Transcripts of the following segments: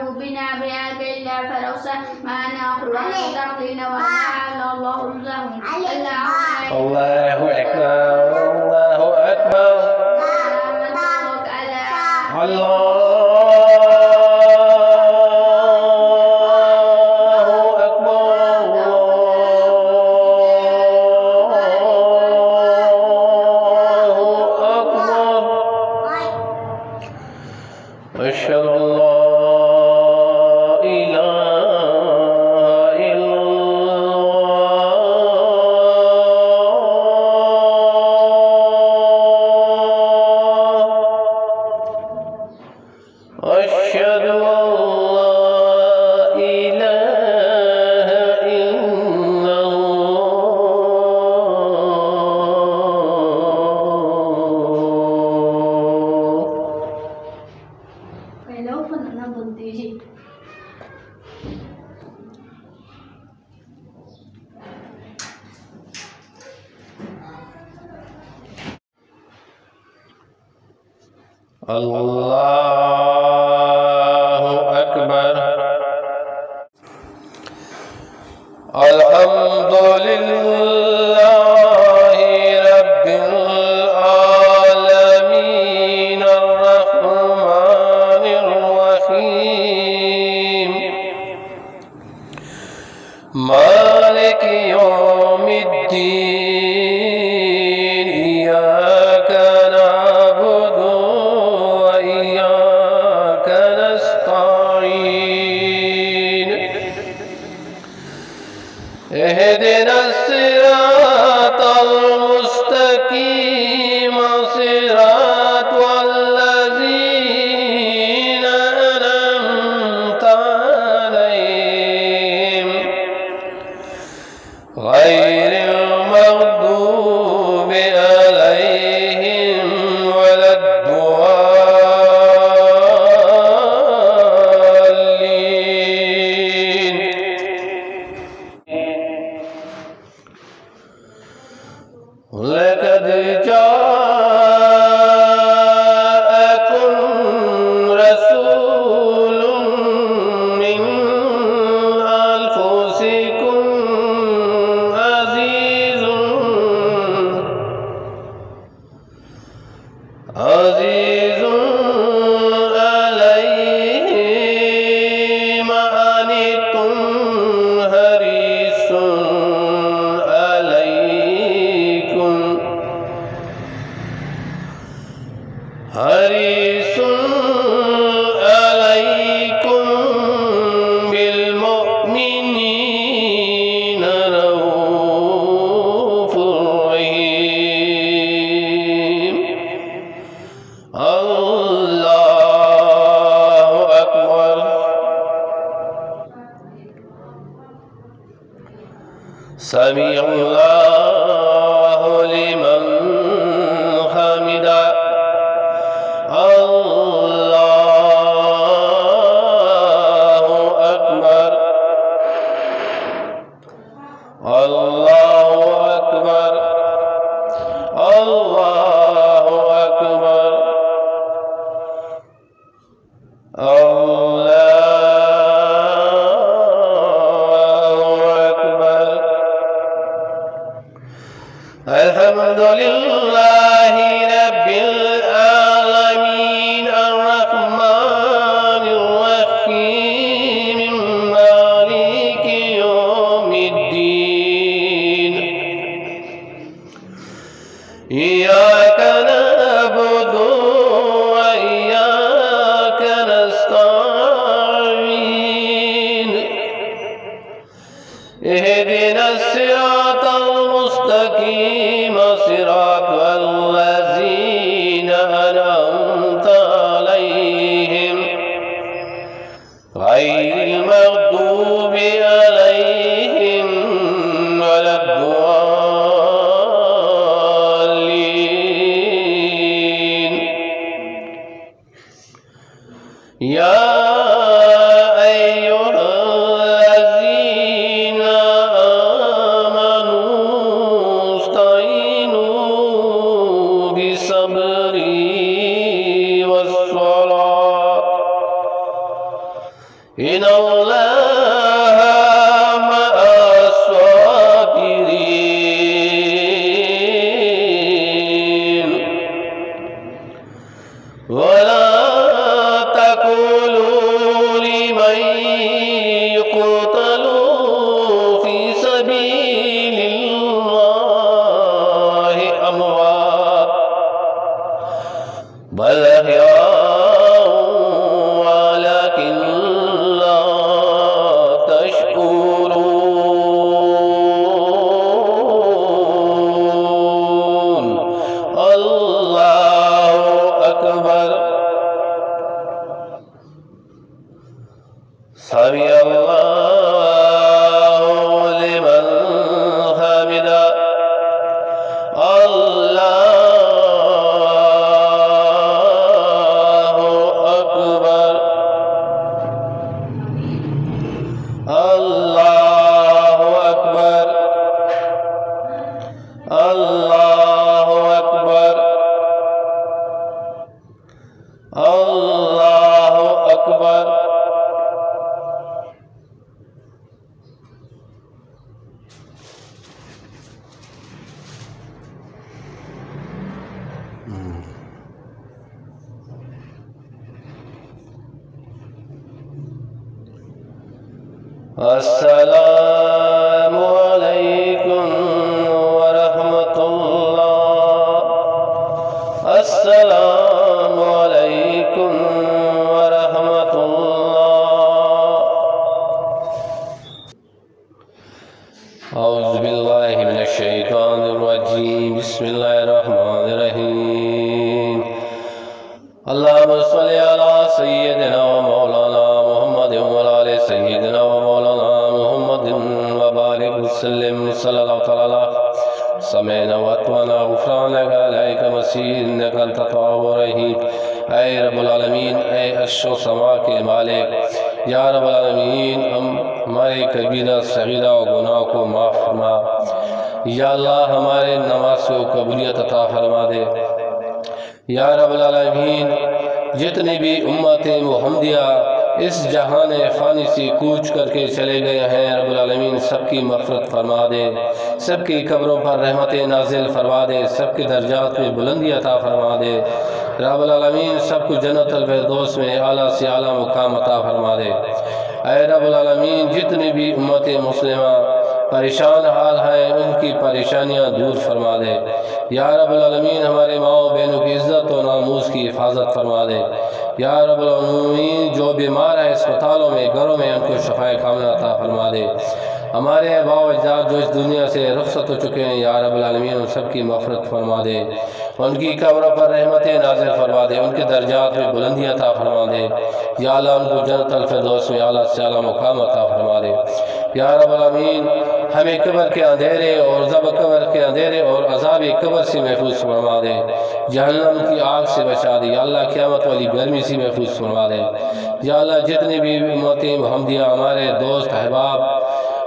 يفعل بنا بهذا إلا فلوسا ما نأخذ عن تقلين وما الله رزقهم الله أكبر الله أكبر الله أشهد أن لا إله إلا الله أشهد أن لا إله إلا الله أكبر الحمد لله رب العالمين الرحمن الرحيم مالك يوم الدين إياك نعبد وإياك نستعين اهدنا الصراط المستقيم صراط الذين أنعمت عليهم غير المغضوب عليهم ولا الضالين لقد جاءكم رسول من أنفسكم عزيز عليه ما عنتم حريص عليكم بالمؤمنين رؤوف رحيم الله أكبر سمع الله لمن حمده الله أكبر الله أكبر الله أكبر الله أكبر الحمد لله رب العالمين الرحمن الرحيم مالك يوم الدين إياك نعبد وإياك نستعين اهدنا الصراط المستقيم صراط الذين أنعمت عليهم غير المغضوب عليهم ولا الضالين يا أيها الذين آمنوا استعينوا بالصبر والصلاة इन्नल्लाह मअस-साबिरीन वला तक़ूलू लिमन युक़तलू फ़ी सबीलिल्लाहि अमवात बल अहयाउ वलाकिन ला तशकुरून। अल्लाहु अकबर। समी अल्लाहु लिमन हमिदा। अल्लाहु अकबर। अल्लाहु अकबर। अल्लाहु अकबर। अल्लाहु अकबर। अस्सलामु अलैकुम वरहमतुल्लाह। अस्सलामु अलैकुम वरहमतुल्लाह। औज़ु बिल्लाहि मिनश शैतानिर रजीम। बिस्मिल्लाहिर रहमानिर रहीम। अल्लाहुम्मा सल्लि अला सय्यिदिना व मौलाना मुहम्मदिन व अला सय्यिदिना व मौलाना मुहम्मदिन व बारिक वसल्लिम सल्लल्लाहु तआला समयना व अतवाना गुफ़रानक अलैका मसीह इन्नका अंतत तव्वाबुर रहीम। ऐ रब्बुल आलमीन, ऐ अर्शो समा के मालिक, या रब्बुल आलमीन, हमारे कबीरा सगीरा और गुनाह को माफ़ फरमा। या अल्लाह, हमारे नमाज को कबूलियत अता फरमा दे। या रब्बुल आलमीन, जितनी भी उम्मत मुहम्मदिया इस जहान फ़ानी से कूच करके चले गए हैं, रब्बुल आलमीन सबकी मग़फ़िरत फरमा दे, सबकी कब्रों पर रहमत नाज़िल फरमा दे, सबके दर्जात में बुलंदी अता फरमा दे। रब्बुल आलमीन सबको जन्नतुल फ़िरदौस में आला से आला मुकाम अता फरमा दे। ऐ रब्बुल आलमीन, जितनी भी उम्मत मुस्लिमा परेशान हाल हैं, उनकी परेशानियाँ दूर फरमा दे। या रब्बुल आलमीन, हमारे माओ बहनों की इज़्ज़त और नामूस की हिफाजत फरमा दे। या रब्बुल आलमीन, जो बीमार है अस्पतालों में, घरों में, उनको शफ़ाए कामिला अता फरमा दे। हमारे आबाओ अजदाद जो इस दुनिया से रुख़्सत हो चुके हैं, या रब्बुल आलमीन, उन सबकी मग़फ़िरत फरमा दे, उनकी कब्रों पर रहमत नाज़िल फरमा दे, उनके दर्जात में बुलंदी अता फरमा दे। या अल्लाह, उनको जन्नतुल फ़िरदौस में आला से आला मुकाम अता फरमा दे। या रब्बुल आलमीन, हमें कब्र के अंधेरे और ज़ब कब्र के अंधेरे और अज़ाब कब्र से महफूज फरमा दे। जहन्नम की आग से बचा दे। या अल्लाह, क़यामत वाली गर्मी से महफूज फरमा दे। या अल्लाह, जितने भी उम्मतें मुहम्मदिया, हमारे दोस्त अहबाब,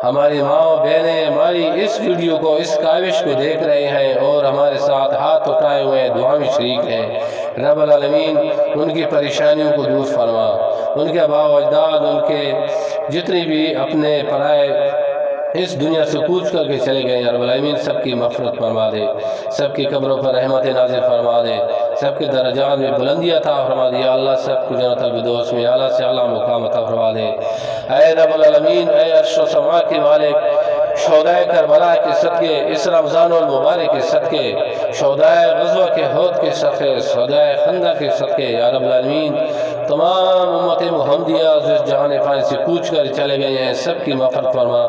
हमारी माँ बहनें हमारी इस वीडियो को, इस काविश को देख रहे हैं और हमारे साथ हाथ उठाए हुए दुआ में शरीक हैं, रब्बुल आलमीन उनकी परेशानियों को दूर फरमा। उनके आबाओ अजदाद, उनके जितने भी अपने पराए इस दुनिया से कूच करके चले गए, रब्बुल आलमीन सबकी मग़फ़िरत फरमा दे, सबकी कब्रों पर रहमत नाज़िल फरमा दे, सबके दर्जात में बुलंदी अता फरमा दे। या अल्लाह, सबको जन्नतुल फ़िरदौस में आला से आला मुकाम अता फरमा दे। ऐ रब्बुल आलमीन, ऐ अर्शो समा के मालिक, शोहदाए करबला के सदक़े, इस रमज़ानुल मुबारक के सदक़े, शोहदाए ग़ज़वा के हौद के सदक़े, शोहदाए खंदक के सदक़े, या रब्बुल आलमीन तमाम उम्मत मुहम्मदिया जिस जहान फ़ानी से कूच कर चले गए हैं, सबकी मग़फ़िरत फरमा,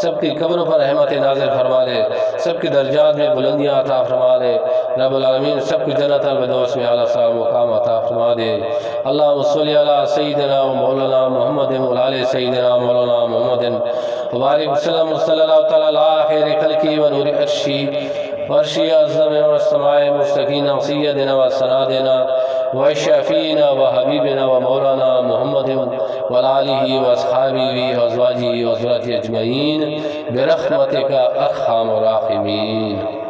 सबकी कब्रों पर रहमत नाज़िल फरमा दे, सबके दर्जात में बुलंदियाँ अता फरमा दे। रब्बुल आलमीन सबको जन्नतुल फ़िरदौस में आला सा मुकाम अता फरमा दे। अल्लाहुम्मा सल्लि अला सय्यिदिना व मौलाना मुहम्मदिन व अला सय्यिदिना मौलाना मुहम्मदिन व बारिक वसल्लम सल्लल्लाहु तआला अला खैरि खल्क़ी व नूरि अर्शी वर्शी अज़्ज़म व समाए मुस्तकीना सय्यिदिना व सनादिना व शफ़ीना व हबीबिना व मौलाना मुहम्मदिन व आलिहि व अस्हाबिहि व अज़वाजिहि व ज़ुर्रिय्यतिहि अजमईन बिरहमतिका अर्हमर राहिमीन।